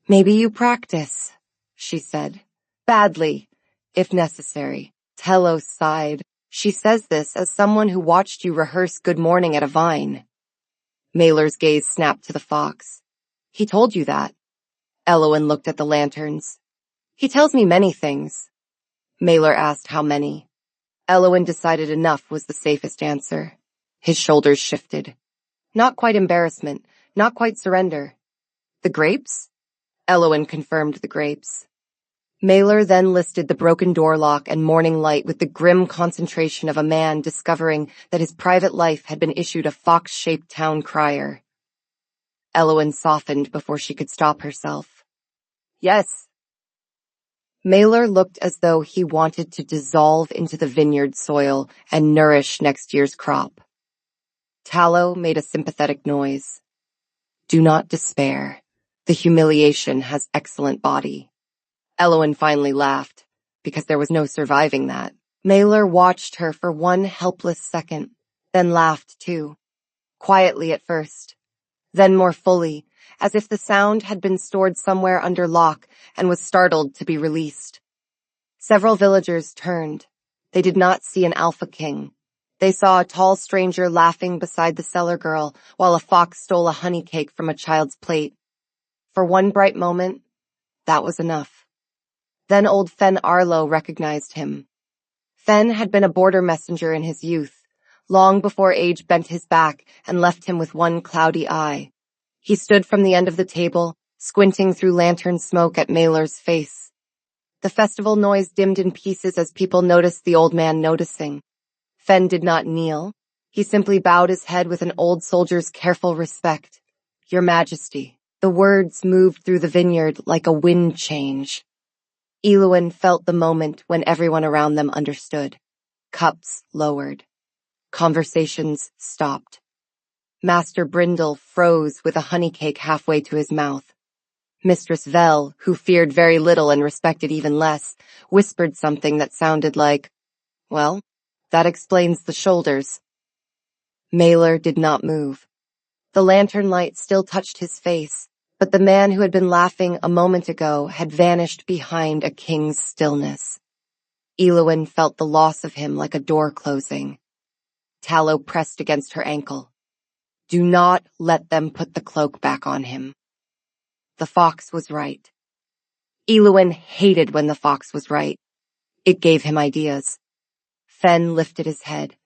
Maybe you practice, she said. Badly, if necessary. Tello sighed. She says this as someone who watched you rehearse Good Morning at a Vine. Malor's gaze snapped to the fox. He told you that. Elowin looked at the lanterns. He tells me many things. Malor asked how many. Elowin decided enough was the safest answer. His shoulders shifted. Not quite embarrassment, not quite surrender. The grapes? Elowin confirmed the grapes. Malor then listed the broken door lock and morning light with the grim concentration of a man discovering that his private life had been issued a fox-shaped town crier. Elowin softened before she could stop herself. Yes. Malor looked as though he wanted to dissolve into the vineyard soil and nourish next year's crop. Tallow made a sympathetic noise. Do not despair. The humiliation has excellent body. Elowin finally laughed, because there was no surviving that. Malor watched her for one helpless second, then laughed too. Quietly at first, then more fully, as if the sound had been stored somewhere under lock and was startled to be released. Several villagers turned. They did not see an alpha king. They saw a tall stranger laughing beside the cellar girl while a fox stole a honey cake from a child's plate. For one bright moment, that was enough. Then old Fen Arlo recognized him. Fen had been a border messenger in his youth, long before age bent his back and left him with one cloudy eye. He stood from the end of the table, squinting through lantern smoke at Malor's face. The festival noise dimmed in pieces as people noticed the old man noticing. Fen did not kneel. He simply bowed his head with an old soldier's careful respect. Your Majesty. The words moved through the vineyard like a wind change. Elowin felt the moment when everyone around them understood. Cups lowered. Conversations stopped. Master Brindle froze with a honey cake halfway to his mouth. Mistress Vel, who feared very little and respected even less, whispered something that sounded like, well, that explains the shoulders. Malor did not move. The lantern light still touched his face, but the man who had been laughing a moment ago had vanished behind a king's stillness. Elowin felt the loss of him like a door closing. Tallow pressed against her ankle. Do not let them put the cloak back on him. The fox was right. Elowin hated when the fox was right. It gave him ideas. Fen lifted his head.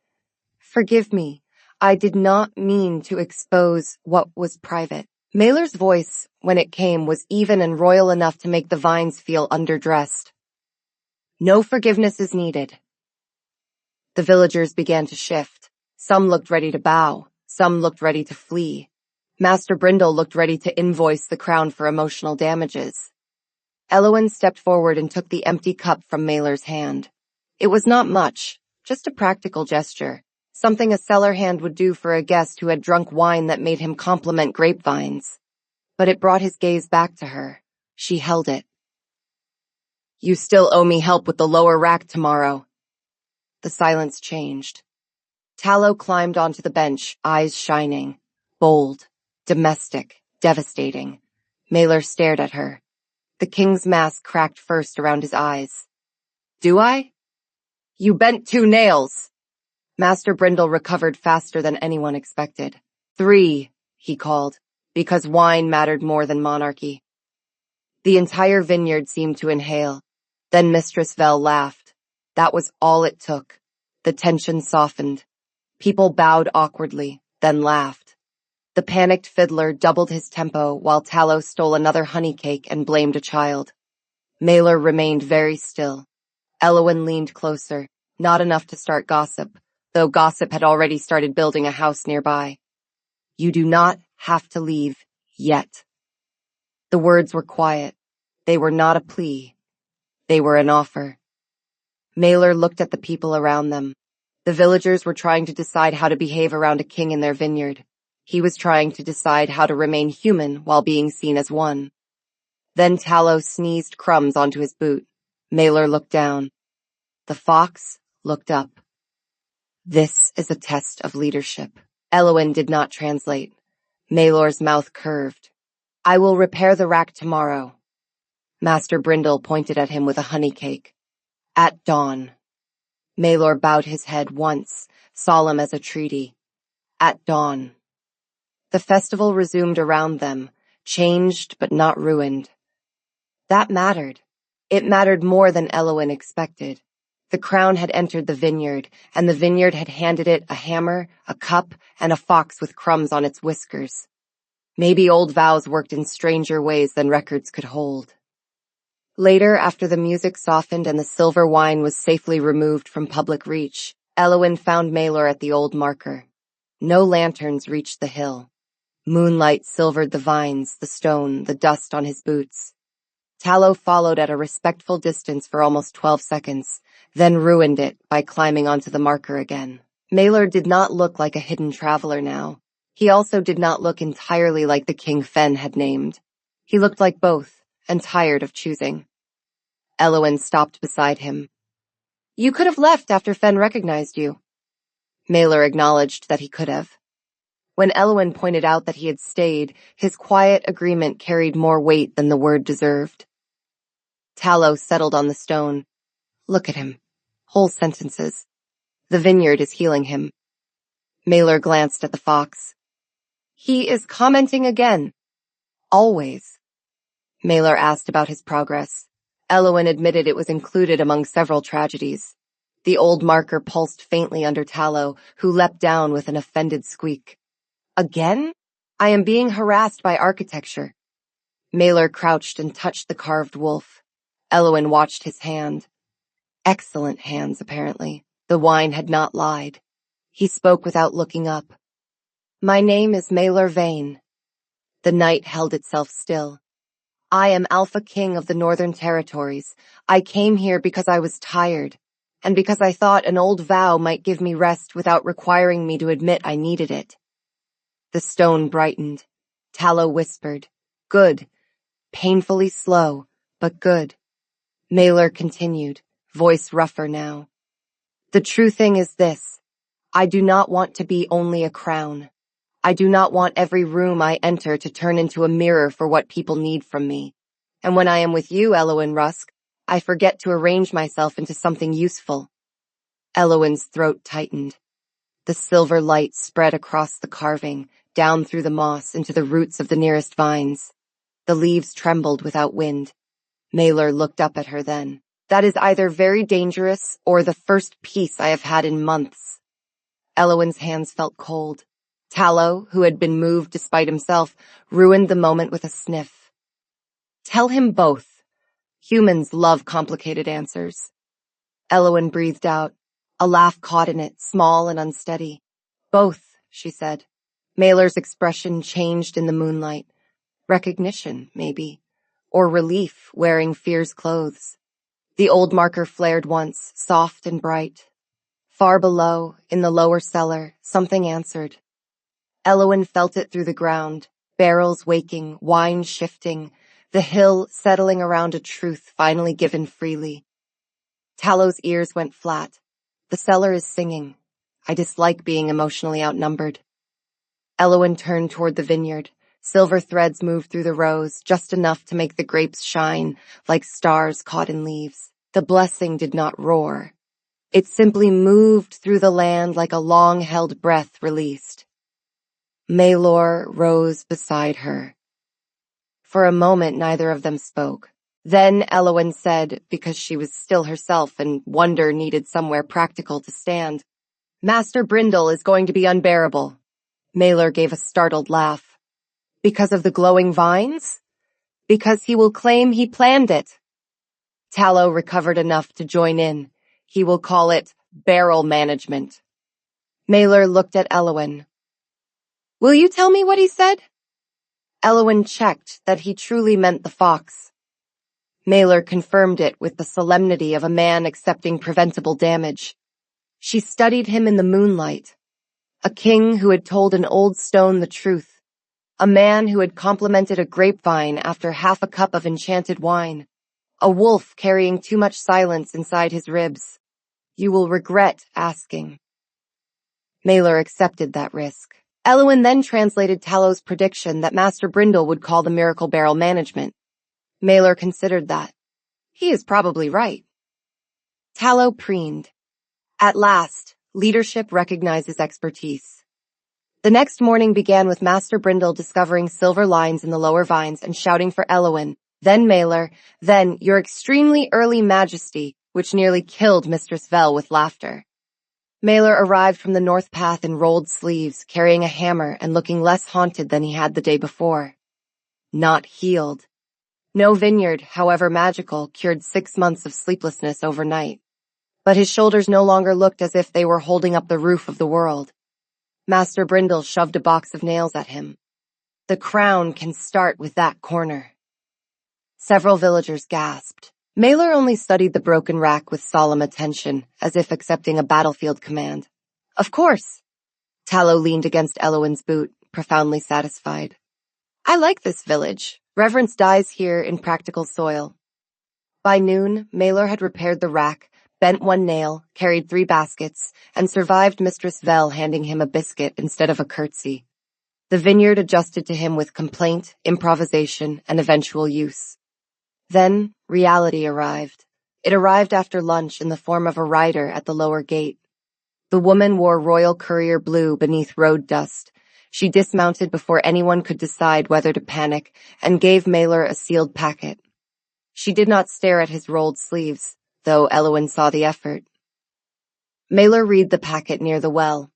Forgive me. I did not mean to expose what was private. Mailer's voice, when it came, was even and royal enough to make the vines feel underdressed. No forgiveness is needed. The villagers began to shift. Some looked ready to bow. Some looked ready to flee. Master Brindle looked ready to invoice the crown for emotional damages. Elowin stepped forward and took the empty cup from Mailer's hand. It was not much, just a practical gesture, something a cellar hand would do for a guest who had drunk wine that made him compliment grapevines. But it brought his gaze back to her. She held it. You still owe me help with the lower rack tomorrow. The silence changed. Tallow climbed onto the bench, eyes shining. Bold, domestic, devastating. Mailer stared at her. The king's mask cracked first around his eyes. Do I? You bent 2 nails. Master Brindle recovered faster than anyone expected. 3, he called, because wine mattered more than monarchy. The entire vineyard seemed to inhale. Then Mistress Vel laughed. That was all it took. The tension softened. People bowed awkwardly, then laughed. The panicked fiddler doubled his tempo while Tallow stole another honey cake and blamed a child. Mailer remained very still. Elowin leaned closer, not enough to start gossip, though gossip had already started building a house nearby. You do not have to leave yet. The words were quiet. They were not a plea. They were an offer. Mailer looked at the people around them. The villagers were trying to decide how to behave around a king in their vineyard. He was trying to decide how to remain human while being seen as one. Then Tallow sneezed crumbs onto his boot. Mailer looked down. The fox looked up. This is a test of leadership. Elowin did not translate. Maelor's mouth curved. I will repair the rack tomorrow. Master Brindle pointed at him with a honey cake. At dawn. Maelor bowed his head once, solemn as a treaty. At dawn. The festival resumed around them, changed but not ruined. That mattered. It mattered more than Elowin expected. The crown had entered the vineyard, and the vineyard had handed it a hammer, a cup, and a fox with crumbs on its whiskers. Maybe old vows worked in stranger ways than records could hold. Later, after the music softened and the silver wine was safely removed from public reach, Elowin found Maelor at the old marker. No lanterns reached the hill. Moonlight silvered the vines, the stone, the dust on his boots. Tallow followed at a respectful distance for almost 12 seconds, then ruined it by climbing onto the marker again. Maelor did not look like a hidden traveler now. He also did not look entirely like the King Fen had named. He looked like both, and tired of choosing. Elowin stopped beside him. You could have left after Fen recognized you. Maelor acknowledged that he could have. When Elowin pointed out that he had stayed, his quiet agreement carried more weight than the word deserved. Tallow settled on the stone. Look at him. Whole sentences. The vineyard is healing him. Maelor glanced at the fox. He is commenting again. Always. Maelor asked about his progress. Elowin admitted it was included among several tragedies. The old marker pulsed faintly under Tallow, who leapt down with an offended squeak. Again? I am being harassed by architecture. Maelor crouched and touched the carved wolf. Elowin watched his hand. Excellent hands, apparently. The wine had not lied. He spoke without looking up. My name is Maelor Vane. The night held itself still. I am Alpha King of the Northern Territories. I came here because I was tired, and because I thought an old vow might give me rest without requiring me to admit I needed it. The stone brightened. Tallow whispered, Good. Painfully slow, but good. Maelor continued, voice rougher now. The true thing is this. I do not want to be only a crown. I do not want every room I enter to turn into a mirror for what people need from me. And when I am with you, Elowin Rusk, I forget to arrange myself into something useful. Elowin's throat tightened. The silver light spread across the carving, down through the moss into the roots of the nearest vines. The leaves trembled without wind. Maelor looked up at her then. That is either very dangerous or the first peace I have had in months. Elowin's hands felt cold. Tallow, who had been moved despite himself, ruined the moment with a sniff. Tell him both. Humans love complicated answers. Elowen breathed out. A laugh caught in it, small and unsteady. Both, she said. Mailer's expression changed in the moonlight. Recognition, maybe. Or relief, wearing fear's clothes. The old marker flared once, soft and bright. Far below, in the lower cellar, something answered. Elowen felt it through the ground, barrels waking, wine shifting, the hill settling around a truth finally given freely. Tallow's ears went flat. The cellar is singing. I dislike being emotionally outnumbered. Elowen turned toward the vineyard. Silver threads moved through the rows, just enough to make the grapes shine, like stars caught in leaves. The blessing did not roar. It simply moved through the land like a long-held breath released. Maelor rose beside her. For a moment, neither of them spoke. Then Elowen said, because she was still herself and wonder needed somewhere practical to stand, Master Brindle is going to be unbearable. Maelor gave a startled laugh. Because of the glowing vines? Because he will claim he planned it. Tallow recovered enough to join in. He will call it barrel management. Maelor looked at Elowen. Will you tell me what he said? Elowen checked that he truly meant the fox. Maelor confirmed it with the solemnity of a man accepting preventable damage. She studied him in the moonlight. A king who had told an old stone the truth. A man who had complimented a grapevine after half a cup of enchanted wine. A wolf carrying too much silence inside his ribs. You will regret asking. Maelor accepted that risk. Elowen then translated Tallow's prediction that Master Brindle would call the miracle barrel management. Maelor considered that. He is probably right. Tallow preened. At last, leadership recognizes expertise. The next morning began with Master Brindle discovering silver lines in the lower vines and shouting for Elowen, then Maelor, then Your Extremely Early Majesty, which nearly killed Mistress Vel with laughter. Maelor arrived from the north path in rolled sleeves, carrying a hammer and looking less haunted than he had the day before. Not healed. No vineyard, however magical, cured 6 months of sleeplessness overnight. But his shoulders no longer looked as if they were holding up the roof of the world. Master Brindle shoved a box of nails at him. The crown can start with that corner. Several villagers gasped. Maelor only studied the broken rack with solemn attention, as if accepting a battlefield command. Of course. Tallow leaned against Elowen's boot, profoundly satisfied. I like this village. Reverence dies here in practical soil. By noon, Maelor had repaired the rack, bent one nail, carried 3 baskets, and survived Mistress Vel handing him a biscuit instead of a curtsy. The vineyard adjusted to him with complaint, improvisation, and eventual use. Then, reality arrived. It arrived after lunch in the form of a rider at the lower gate. The woman wore royal courier blue beneath road dust. She dismounted before anyone could decide whether to panic and gave Maelor a sealed packet. She did not stare at his rolled sleeves, though Elowen saw the effort. Maelor read the packet near the well.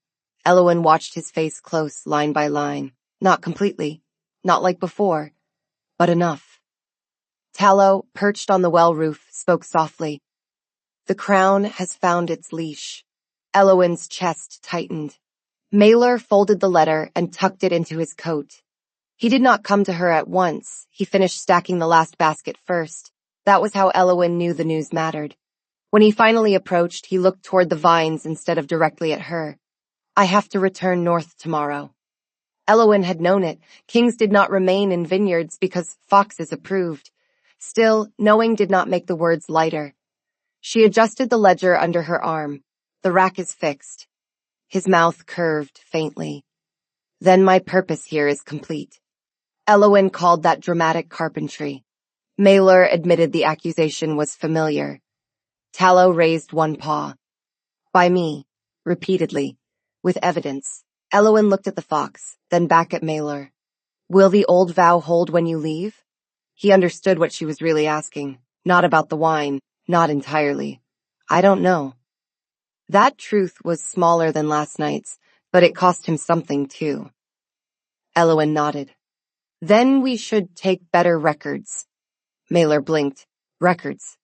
Elowen watched his face close, line by line. Not completely, not like before, but enough. Tallow, perched on the well roof, spoke softly. The crown has found its leash. Elowen's chest tightened. Maelor folded the letter and tucked it into his coat. He did not come to her at once. He finished stacking the last basket first. That was how Elowen knew the news mattered. When he finally approached, he looked toward the vines instead of directly at her. I have to return north tomorrow. Elowen had known it. Kings did not remain in vineyards because foxes approved. Still, knowing did not make the words lighter. She adjusted the ledger under her arm. The rack is fixed. His mouth curved faintly. Then my purpose here is complete. Elowen called that dramatic carpentry. Maelor admitted the accusation was familiar. Tallow raised one paw. By me, repeatedly, with evidence. Elowen looked at the fox, then back at Maelor. Will the old vow hold when you leave? He understood what she was really asking. Not about the wine, not entirely. I don't know. That truth was smaller than last night's, But it cost him something, too. Elowen nodded. Then we should take better records. Mailer blinked. Records.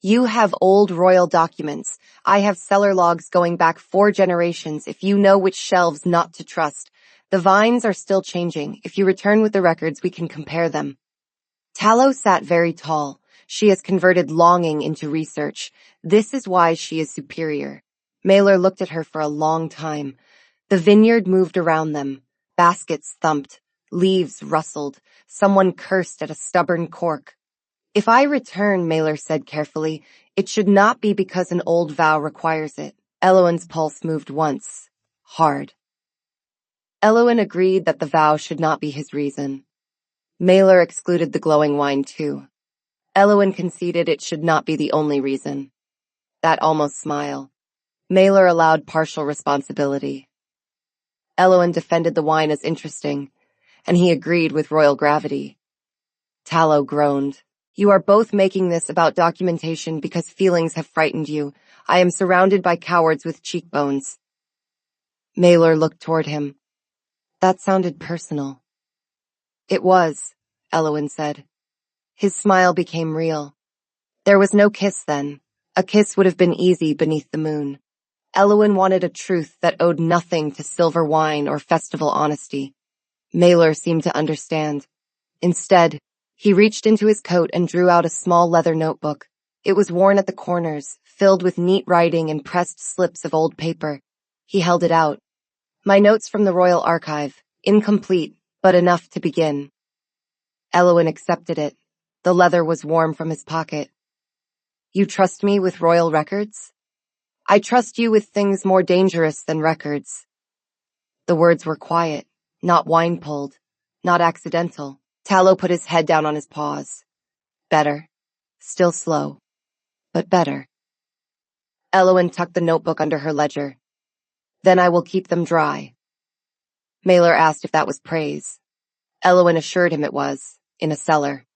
You have old royal documents. I have cellar logs going back 4 generations if you know which shelves not to trust. The vines are still changing. If you return with the records, we can compare them. Tallow sat very tall. She has converted longing into research. This is why she is superior. Mailer looked at her for a long time. The vineyard moved around them. Baskets thumped. Leaves rustled. Someone cursed at a stubborn cork. If I return, Mailer said carefully, it should not be because an old vow requires it. Elowen's pulse moved once. Hard. Elowen agreed that the vow should not be his reason. Mailer excluded the glowing wine too. Elowen conceded it should not be the only reason. That almost smile. Mailer allowed partial responsibility. Elowen defended the wine as interesting, and he agreed with royal gravity. Tallow groaned. You are both making this about documentation because feelings have frightened you. I am surrounded by cowards with cheekbones. Mailer looked toward him. That sounded personal. It was, Elowen said. His smile became real. There was no kiss then. A kiss would have been easy beneath the moon. Elowen wanted a truth that owed nothing to silver wine or festival honesty. Mailer seemed to understand. Instead, he reached into his coat and drew out a small leather notebook. It was worn at the corners, filled with neat writing and pressed slips of old paper. He held it out. My notes from the Royal Archive, incomplete, but enough to begin. Elowen accepted it. The leather was warm from his pocket. You trust me with royal records? I trust you with things more dangerous than records. The words were quiet, not wine-pulled, not accidental. Tallow put his head down on his paws. Better. Still slow. But better. Elowen tucked the notebook under her ledger. Then I will keep them dry. Mailer asked if that was praise. Elowen assured him it was, in a cellar.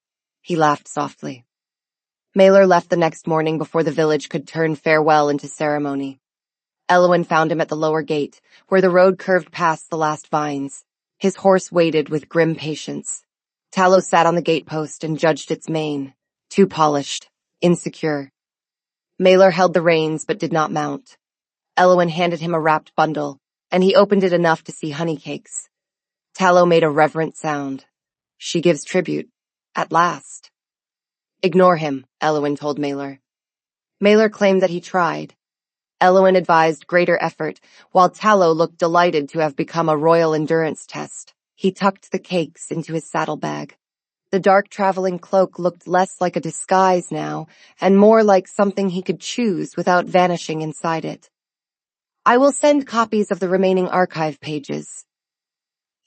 He laughed softly. Mailer left the next morning before the village could turn farewell into ceremony. Elowen found him at the lower gate, where the road curved past the last vines. His horse waited with grim patience. Tallow sat on the gatepost and judged its mane. Too polished. Insecure. Mailer held the reins but did not mount. Elowen handed him a wrapped bundle, and he opened it enough to see honey cakes. Tallow made a reverent sound. She gives tribute. At last. Ignore him, Elowen told Mailer. Mailer claimed that he tried. Elowen advised greater effort, while Tallow looked delighted to have become a royal endurance test. He tucked the cakes into his saddlebag. The dark traveling cloak looked less like a disguise now, and more like something he could choose without vanishing inside it. I will send copies of the remaining archive pages.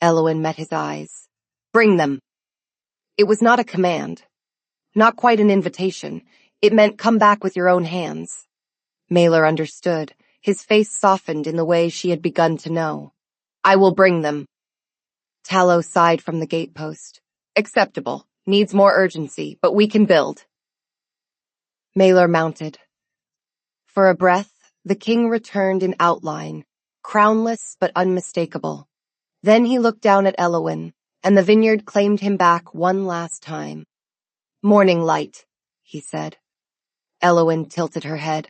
Elowen met his eyes. Bring them. It was not a command. Not quite an invitation. It meant come back with your own hands. Mailer understood. His face softened in the way she had begun to know. I will bring them. Tallow sighed from the gatepost. Acceptable. Needs more urgency, but we can build. Mailer mounted. For a breath, the king returned in outline, crownless but unmistakable. Then he looked down at Elowen, and the vineyard claimed him back one last time. Morning light, he said. Elowen tilted her head.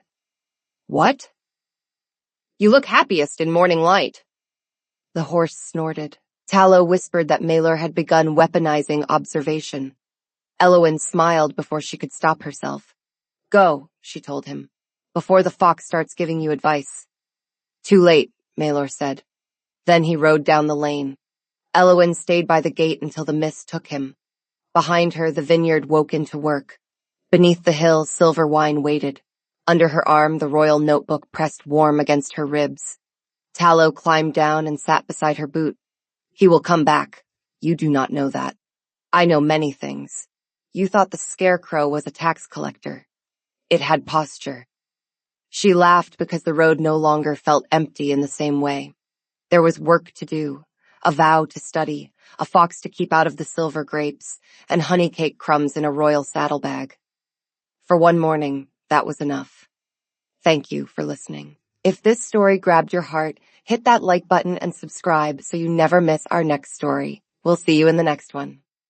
What? You look happiest in morning light. The horse snorted. Tallow whispered that Mailer had begun weaponizing observation. Elowen smiled before she could stop herself. Go, she told him, before the fox starts giving you advice. Too late, Mailer said. Then he rode down the lane. Elowen stayed by the gate until the mist took him. Behind her, the vineyard woke into work. Beneath the hill, silver wine waited. Under her arm, the royal notebook pressed warm against her ribs. Tallow climbed down and sat beside her boot. He will come back. You do not know that. I know many things. You thought the scarecrow was a tax collector. It had posture. She laughed because the road no longer felt empty in the same way. There was work to do, a vow to study, a fox to keep out of the silver grapes, and honey cake crumbs in a royal saddlebag. For one morning, that was enough. Thank you for listening. If this story grabbed your heart, hit that like button and subscribe so you never miss our next story. We'll see you in the next one.